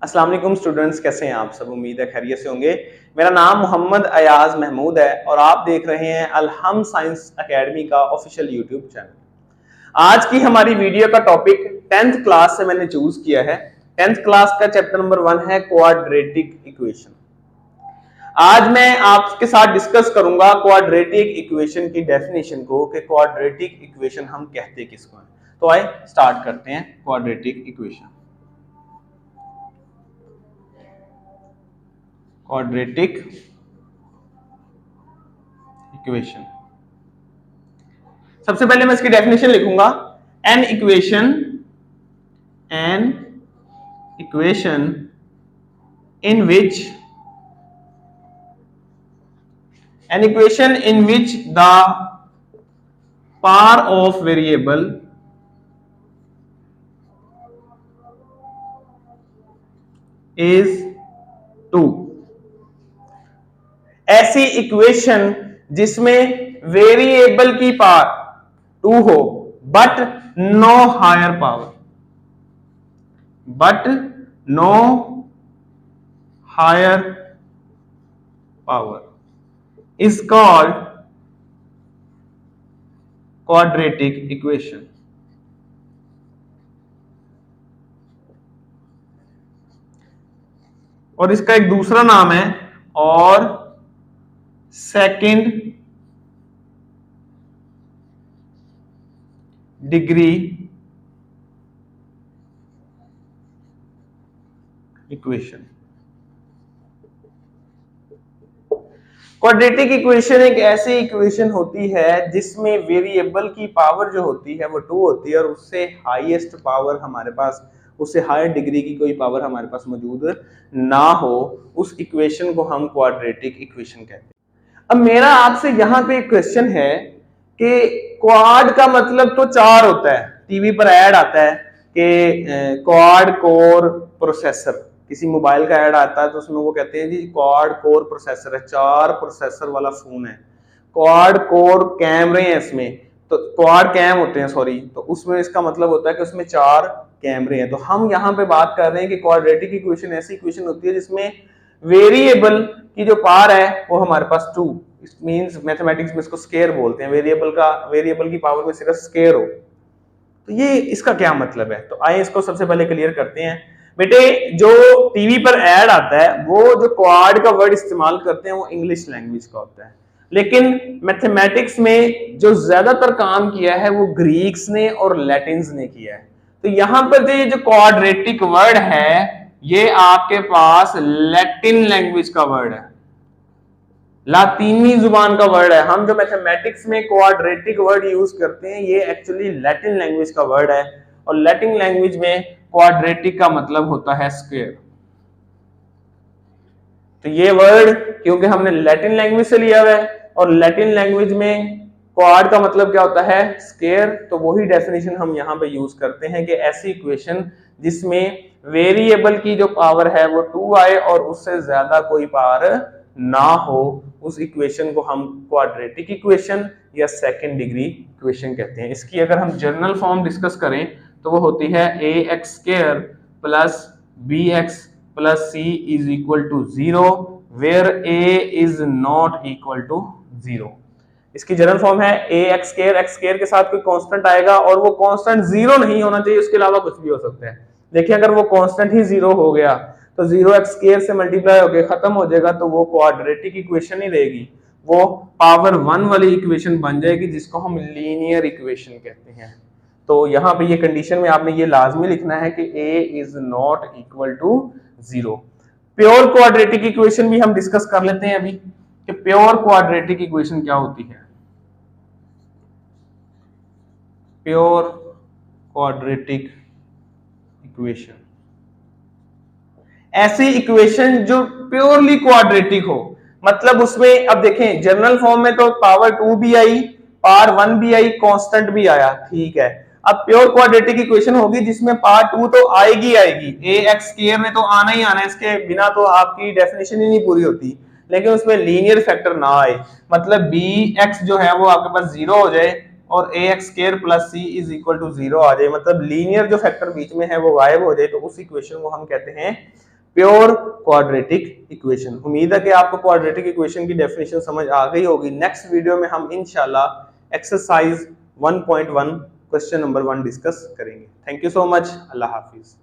अस्सलाम वालेकुम स्टूडेंट्स, कैसे हैं आप सब। उम्मीद है खैरियत से होंगे। मेरा नाम मोहम्मद अयाज महमूद है और आप देख रहे हैं अलहम साइंस एकेडमी का ऑफिशियल यूट्यूब चैनल। आज की हमारी वीडियो का टॉपिक 10th क्लास से मैंने चूज किया है। 10th क्लास का चैप्टर नंबर 1 है क्वाड्रेटिक इक्वेशन। आज मैं आपके साथ डिस्कस करूंगा क्वाड्रेटिक इक्वेशन की डेफिनेशन को कि क्वाड्रेटिक इक्वेशन हम कहते किसको हैं। तो आइए स्टार्ट करते हैं क्वाड्रेटिक इक्वेशन। क्वाड्रेटिक इक्वेशन, सबसे पहले मैं इसकी डेफिनेशन लिखूंगा। An equation in which the power of variable is 2। ऐसी इक्वेशन जिसमें वेरिएबल की पावर 2 हो but no higher power is called quadratic equation। और इसका एक दूसरा नाम है और second degree equation. Quadratic equation एक ऐसी इक्वेशन होती है जिसमें वेरिएबल की पावर जो होती है वो 2 होती है और उससे हाईएस्ट पावर हमारे पास, उससे हायर डिग्री की कोई पावर हमारे पास मौजूद ना हो। उस इक्वेशन को हम क्वाड्रेटिक इक्वेशन कहते हैं। अब मेरा आपसे यहाँ पे एक क्वेश्चन है कि क्वाड का मतलब तो 4 होता है। टीवी पर ऐड आता है कि क्वाड कोर प्रोसेसर, किसी मोबाइल का ऐड आता है तो उसमें वो कहते हैं जी क्वाड कोर प्रोसेसर है, 4 प्रोसेसर वाला फोन है। क्वाड कोर कैमरे हैं इसमें, तो क्वाड कैम होते हैं सॉरी, तो उसमें इसका मतलब होता है कि उसमें 4 कैमरे हैं। तो हम यहाँ पे बात कर रहे हैं कि क्वाड्रेटिक इक्वेशन ऐसी इक्वेशन होती है जिसमें वेरिएबल की जो पावर है वो हमारे पास 2, इट मींस मैथमेटिक्स में इसको स्केयर बोलते हैं। वेरिएबल की पावर में सिर्फ स्केयर हो, तो ये इसका क्या मतलब है। तो आइए इसको सबसे पहले क्लियर करते हैं। बेटे, जो टीवी पर ऐड आता है वो जो क्वाड का वर्ड इस्तेमाल करते हैं वो इंग्लिश लैंग्वेज का होता है, लेकिन मैथमेटिक्स में जो ज्यादातर काम किया है वो ग्रीक्स ने और लैटिन्स ने किया है। तो यहां पर जो क्वाड्रेटिक वर्ड है ये आपके पास लैटिन लैंग्वेज का वर्ड है, लातीनी जुबान का वर्ड है। हम जो मैथमेटिक्स में क्वाड्रेटिक वर्ड यूज करते हैं ये एक्चुअली लैटिन लैंग्वेज का वर्ड है, और लैटिन लैंग्वेज में क्वाड्रेटिक का मतलब होता है स्क्वायर। तो ये वर्ड क्योंकि हमने लैटिन लैंग्वेज से लिया हुआ है और लैटिन लैंग्वेज में क्वाड का मतलब क्या होता है स्क्वायर, तो वही डेफिनेशन हम यहाँ पे यूज करते हैं कि ऐसी इक्वेशन जिसमें वेरिएबल की जो पावर है वो 2 आए और उससे ज्यादा कोई पावर ना हो, उस इक्वेशन को हम क्वाड्रेटिक इक्वेशन या सेकंड डिग्री इक्वेशन कहते हैं। इसकी अगर हम जनरल फॉर्म डिस्कस करें तो वो होती है ax² plus bx plus c is equal to 0 where a is not equal to 0। इसकी जनरल फॉर्म है ax² के साथ कोई कांस्टेंट आएगा और वो कांस्टेंट 0 नहीं होना चाहिए, उसके अलावा कुछ भी हो सकता है। देखिए अगर वो कांस्टेंट ही 0 हो गया तो 0x² से मल्टीप्लाई होकर खत्म हो जाएगा, तो वो क्वाड्रेटिक इक्वेशन ही रहेगी, वो पावर 1 वाली इक्वेशन बन जाएगी जिसको हम लीनियर इक्वेशन कहते हैं। तो यहाँ पे ये कंडीशन में आपने ये लाजमी लिखना है कि a is not equal to 0। Pure quadratic equation भी हम डिस्कस कर लेते हैं अभी कि प्योर क्वाड्रेटिक इक्वेशन क्या होती है। प्योर क्वाड्रेटिक इक्वेशन ऐसी इक्वेशन जो प्योरली क्वाड्रेटिक हो, मतलब उसमें अब देखें जनरल फॉर्म में तो पावर 2 भी आई, पावर 1 भी आई, कांस्टेंट भी आया, ठीक है। अब प्योर क्वाड्रेटिक इक्वेशन होगी जिसमें पावर 2 तो आएगी ax² में तो आना ही आना है, इसके बिना तो आपकी डेफिनेशन ही नहीं पूरी होती। लेकिन उसमें लीनियर फैक्टर ना आए, मतलब bx जो है वो आपके पास 0 हो जाए और ax² plus c is equal to 0 आ जाए, मतलब लीनियर जो फैक्टर बीच में है वो गायब हो जाए, तो उस इक्वेशन को हम कहते हैं प्योर क्वाड्रेटिक इक्वेशन। उम्मीद है कि आपको क्वाड्रेटिक इक्वेशन की डेफिनेशन समझ आ गई होगी। नेक्स्ट वीडियो में हम इंशाल्लाह एक्सरसाइज 1.1 क्वेश्चन नंबर 1 डिस्कस करेंगे। Thank you so much. Allah Hafiz.